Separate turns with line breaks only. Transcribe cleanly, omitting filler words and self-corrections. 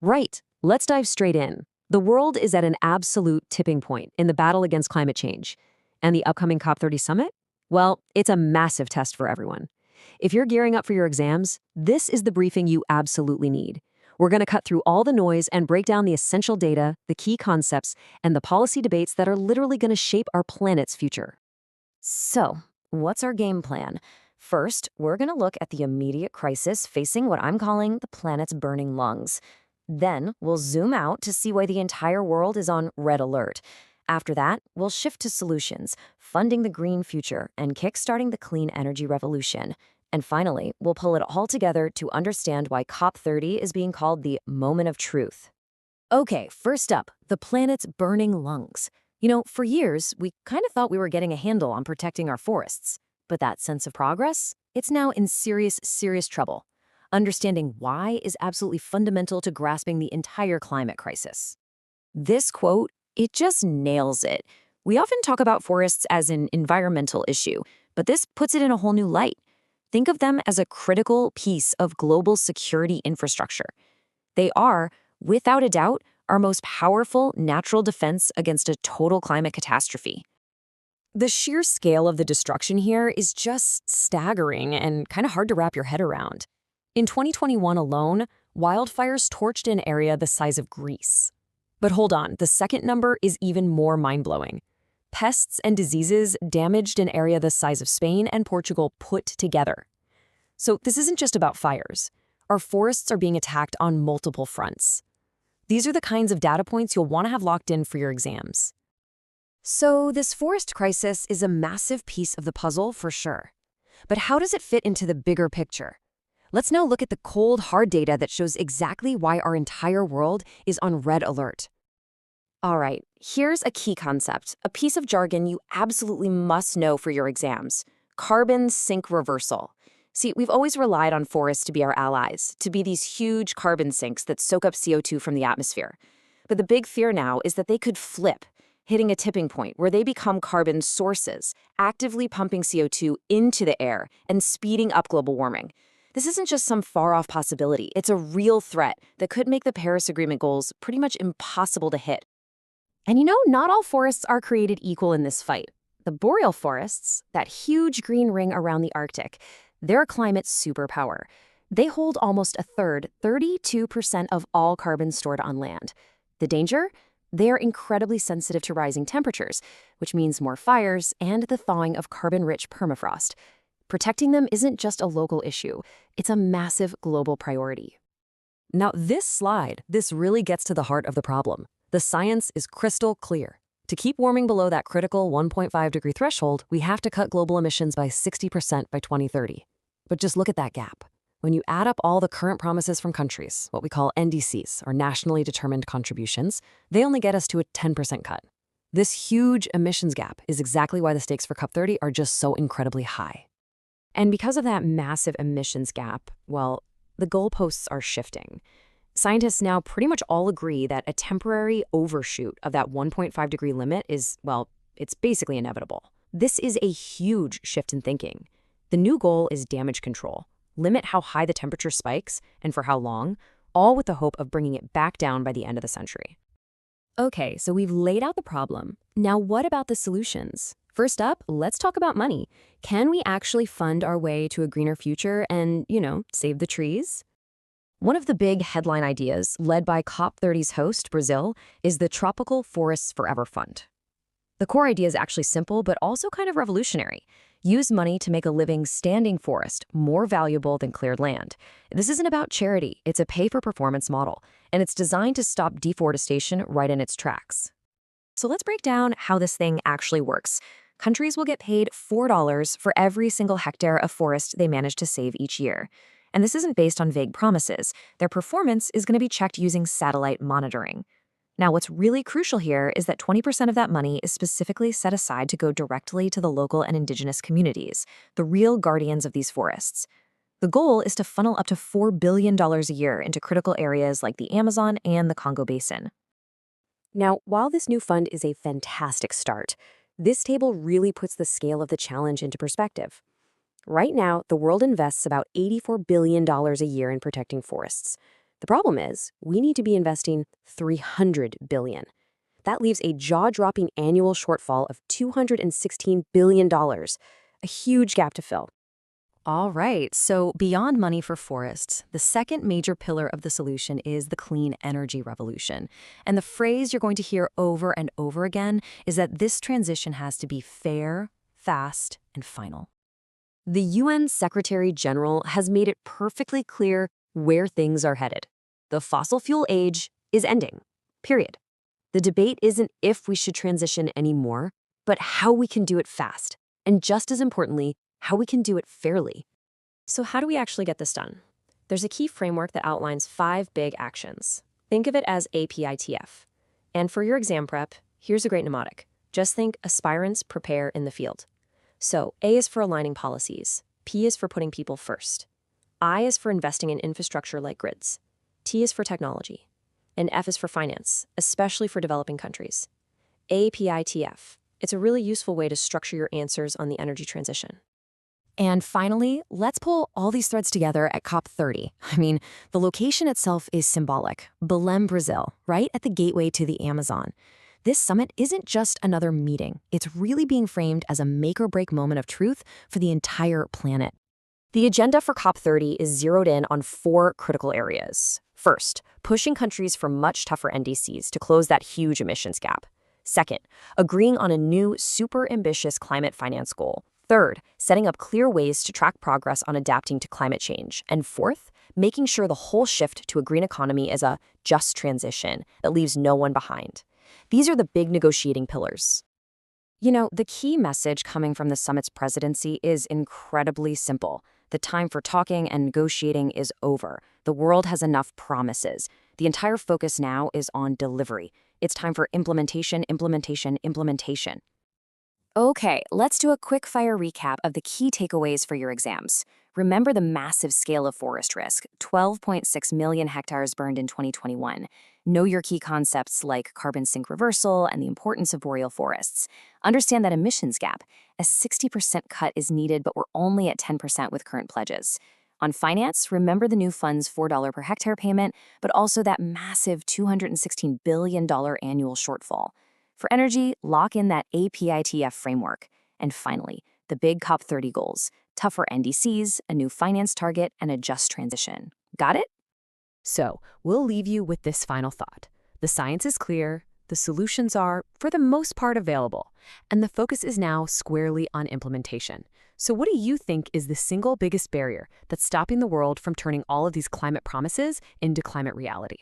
Right. Let's dive straight in. The world is at an absolute tipping point in the battle against climate change. And the upcoming COP30 summit? Well, it's a massive test for everyone. If you're gearing up for your exams, this is the briefing you absolutely need. We're going to cut through all the noise and break down the essential data, the key concepts, and the policy debates that are literally going to shape our planet's future.
So, what's our game plan? First, we're going to look at the immediate crisis facing what I'm calling the planet's burning lungs. Then, we'll zoom out to see why the entire world is on red alert. After that, we'll shift to solutions, funding the green future and kickstarting the clean energy revolution. And finally, we'll pull it all together to understand why COP30 is being called the moment of truth. Okay, first up, the planet's burning lungs. For years, we kind of thought we were getting a handle on protecting our forests. But that sense of progress? It's now in serious, serious trouble. Understanding why is absolutely fundamental to grasping the entire climate crisis. This quote, it just nails it. We often talk about forests as an environmental issue, but this puts it in a whole new light. Think of them as a critical piece of global security infrastructure. They are, without a doubt, our most powerful natural defense against a total climate catastrophe. The sheer scale of the destruction here is just staggering and kind of hard to wrap your head around. In 2021 alone, wildfires torched an area the size of Greece. But hold on, the second number is even more mind-blowing. Pests and diseases damaged an area the size of Spain and Portugal put together. So this isn't just about fires. Our forests are being attacked on multiple fronts. These are the kinds of data points you'll want to have locked in for your exams. So this forest crisis is a massive piece of the puzzle for sure. But how does it fit into the bigger picture? Let's now look at the cold, hard data that shows exactly why our entire world is on red alert. All right, here's a key concept, a piece of jargon you absolutely must know for your exams: carbon sink reversal. See, we've always relied on forests to be our allies, to be these huge carbon sinks that soak up CO2 from the atmosphere. But the big fear now is that they could flip, hitting a tipping point where they become carbon sources, actively pumping CO2 into the air and speeding up global warming. This isn't just some far-off possibility. It's a real threat that could make the Paris Agreement goals pretty much impossible to hit. And not all forests are created equal in this fight. The boreal forests, that huge green ring around the Arctic, they're a climate superpower. They hold almost a third, 32% of all carbon stored on land. The danger? They are incredibly sensitive to rising temperatures, which means more fires and the thawing of carbon-rich permafrost. Protecting them isn't just a local issue. It's a massive global priority.
Now, this really gets to the heart of the problem. The science is crystal clear. To keep warming below that critical 1.5-degree threshold, we have to cut global emissions by 60% by 2030. But just look at that gap. When you add up all the current promises from countries, what we call NDCs, or nationally determined contributions, they only get us to a 10% cut. This huge emissions gap is exactly why the stakes for COP30 are just so incredibly high.
And because of that massive emissions gap, well, the goalposts are shifting. Scientists now pretty much all agree that a temporary overshoot of that 1.5-degree limit is, it's basically inevitable. This is a huge shift in thinking. The new goal is damage control. Limit how high the temperature spikes and for how long, all with the hope of bringing it back down by the end of the century. Okay, so we've laid out the problem. Now what about the solutions? First up, let's talk about money. Can we actually fund our way to a greener future and, save the trees? One of the big headline ideas, led by COP30's host, Brazil, is the Tropical Forests Forever Fund. The core idea is actually simple, but also kind of revolutionary. Use money to make a living standing forest more valuable than cleared land. This isn't about charity, it's a pay-for-performance model, and it's designed to stop deforestation right in its tracks. So let's break down how this thing actually works. Countries will get paid $4 for every single hectare of forest they manage to save each year. And this isn't based on vague promises. Their performance is going to be checked using satellite monitoring. Now, what's really crucial here is that 20% of that money is specifically set aside to go directly to the local and indigenous communities, the real guardians of these forests. The goal is to funnel up to $4 billion a year into critical areas like the Amazon and the Congo Basin. Now, while this new fund is a fantastic start, this table really puts the scale of the challenge into perspective. Right now, the world invests about $84 billion a year in protecting forests.
The problem is, we need to be investing $300 billion. That leaves a jaw-dropping annual shortfall of $216 billion, a huge gap to fill.
All right, so beyond money for forests, the second major pillar of the solution is the clean energy revolution. And the phrase you're going to hear over and over again is that this transition has to be fair, fast, and final.
The UN Secretary-General has made it perfectly clear where things are headed. The fossil fuel age is ending, period. The debate isn't if we should transition anymore, but how we can do it fast, and just as importantly, how we can do it fairly. So how do we actually get this done? There's a key framework that outlines 5 big actions. Think of it as APITF. And for your exam prep, here's a great mnemonic. Just think aspirants prepare in the field. So A is for aligning policies, P is for putting people first, I is for investing in infrastructure like grids, T is for technology, and F is for finance, especially for developing countries. APITF. It's a really useful way to structure your answers on the energy transition.
And finally, let's pull all these threads together at COP30. I mean, the location itself is symbolic. Belém, Brazil, right at the gateway to the Amazon. This summit isn't just another meeting. It's really being framed as a make-or-break moment of truth for the entire planet.
The agenda for COP30 is zeroed in on 4 critical areas. First, pushing countries for much tougher NDCs to close that huge emissions gap. Second, agreeing on a new, super ambitious climate finance goal. Third, setting up clear ways to track progress on adapting to climate change. And fourth, making sure the whole shift to a green economy is a just transition that leaves no one behind. These are the big negotiating pillars.
You know, the key message coming from the summit's presidency is incredibly simple. The time for talking and negotiating is over. The world has enough promises. The entire focus now is on delivery. It's time for implementation, implementation, implementation. Okay, let's do a quick-fire recap of the key takeaways for your exams. Remember the massive scale of forest risk, 12.6 million hectares burned in 2021. Know your key concepts like carbon sink reversal and the importance of boreal forests. Understand that emissions gap, a 60% cut is needed, but we're only at 10% with current pledges. On finance, remember the new fund's $4 per hectare payment, but also that massive $216 billion annual shortfall. For energy, lock in that APITF framework. And finally, the big COP30 goals, tougher NDCs, a new finance target, and a just transition. Got it?
So, we'll leave you with this final thought. The science is clear, the solutions are, for the most part, available, and the focus is now squarely on implementation. So what do you think is the single biggest barrier that's stopping the world from turning all of these climate promises into climate reality?